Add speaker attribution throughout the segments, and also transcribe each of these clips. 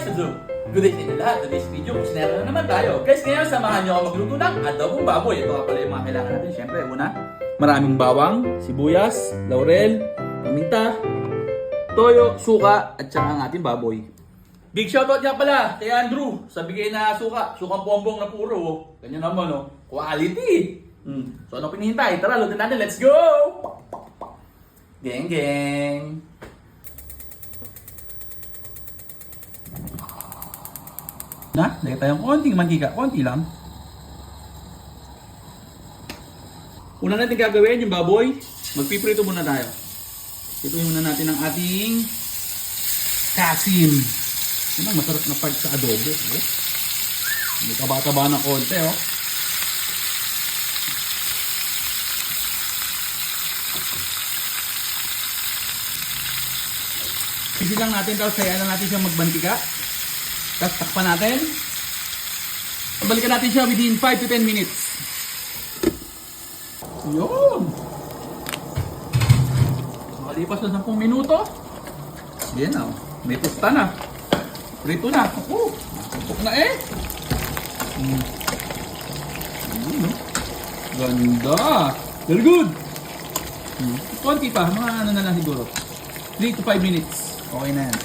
Speaker 1: So, good day sa inyo lahat. Today's video, kusinera na naman tayo. Guys, ngayon samahan nyo ako magluto ng adobong baboy. Ito nga pala yung mga kailangan natin. Siyempre, una, maraming bawang, sibuyas, laurel, paminta, toyo, suka, at saka ang ating baboy. Big shoutout nga pala kay Andrew sa bigay na suka. Sukang pombong na puro. Oh. Ganyan naman, oh. Quality. So, ano pinihintay? Tara, lutin natin. Let's go! Geng, geng. Na, lagay tayong konting mantika. Konti lang. Una natin gagawin yung baboy. Magpiprito muna tayo. Ituin muna natin ang ating kasim. Yan ang masarap na part sa adobo. Oh. May taba-taba ng konti, oh. Kasi lang natin, tapos sayaan lang natin siya magbantika. Tapos takpan natin. Balikan natin siya within 5 to 10 minutes. Yun! Makalipas na 10 minuto. Yan na. May tusta na. Prito na. Ako. Tutok na eh. Yun, no? Ganda. Very good. Konti pa. Mga ano na lang siguro. 3 to 5 minutes. Okay na yan.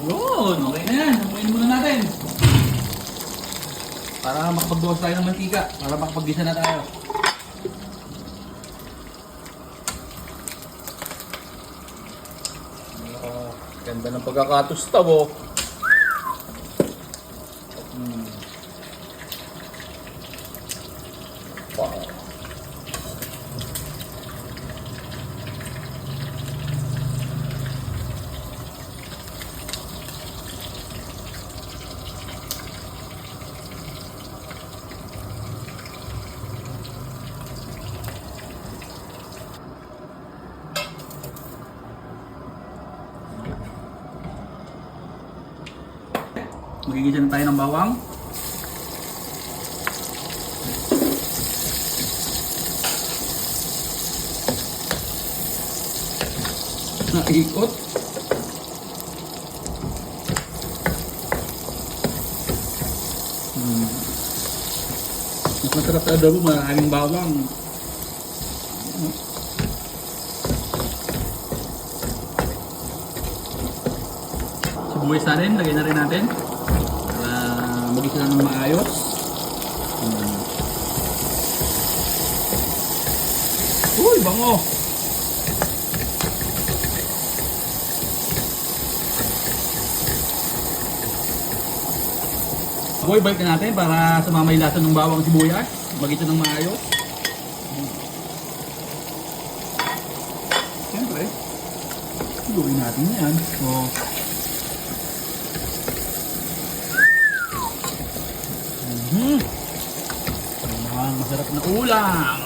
Speaker 1: Yun. Okay na yan. Hamuin muna natin. Para makapagbawas tayo ng mantika. Para makapag-gisa na tayo. Ganda ng pagkakatustaw, oh. Wow. Magigisa na tayo ng bawang. Naikot. Mas masarap sa adobo, maraming bawang. Sibuyas na rin, lagay na rin natin. Magiging lang ng maayos. Uy, bango! Boy, balik na natin para sumama yung lasa ng bawang sibuyas. Magiging ng maayos. Siyempre, gawin natin yan. So, masarap na ulam.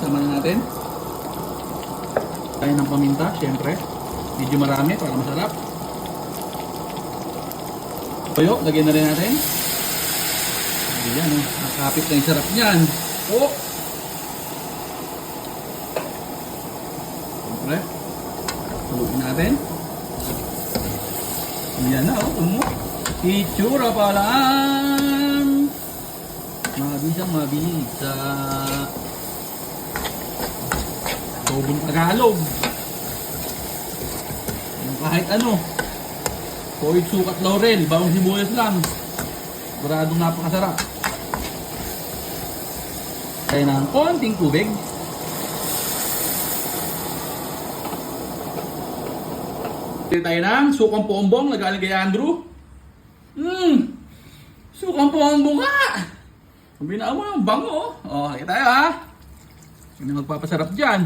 Speaker 1: Sama na natin. Tayo ng paminta, syempre. Medyo marami para masarap. Toyo, lagyan na rin natin. Ayan, oh. Nakapit na yung sarap niyan. Oh! Syempre. Tuluin natin. Yan na, oh, itsura pa lang. Mabisang mabisa. Tobong Tagalog. Kahit ano. Toyo, sukat, laurel, bawang sibuyas lang. Siguradong napakasarap. Kaya ng konting tubig. Tayo ng sukang pombong, nagaling kay Andrew. Sukang pombong ka! Ang binawa, bango. Oh, kita tayo ha. Sino magpapasarap dyan?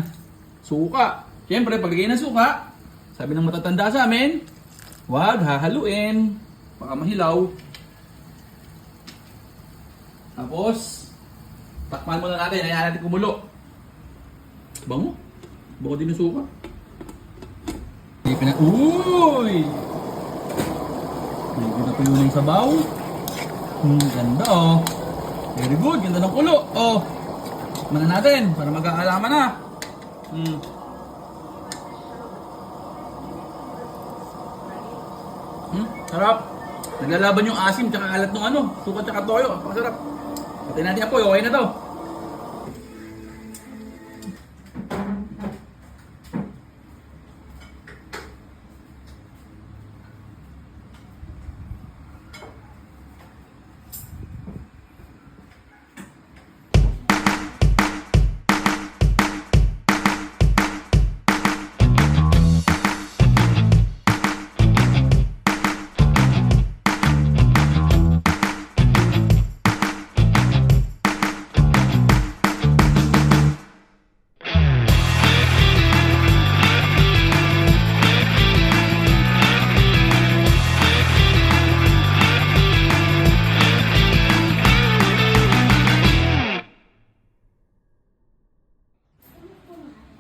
Speaker 1: Suka. Siyempre, paglagay ng suka, sabi ng matatanda sa amin, huwag hahaluin. Baka mahilaw. Tapos, takpan muna natin. Ayan natin kumulo. Bango. Bango din ng suka. Uy! Medyo na tuyo na yung sabaw. Ganda oh. Very good, ganda ng kulo. Oh, mana natin para magkakalaman na. Sarap. Naglalaban yung asim tsaka alat ng ano, suka tsaka toyo. Napakasarap. Pati natin apoy, okay na to.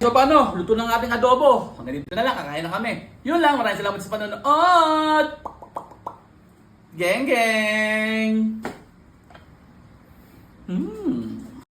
Speaker 1: So paano? Luto ng ating adobo. Hanggang dito na lang, kakain na kami. Yun lang, maraming salamat sa panonood. Geng geng!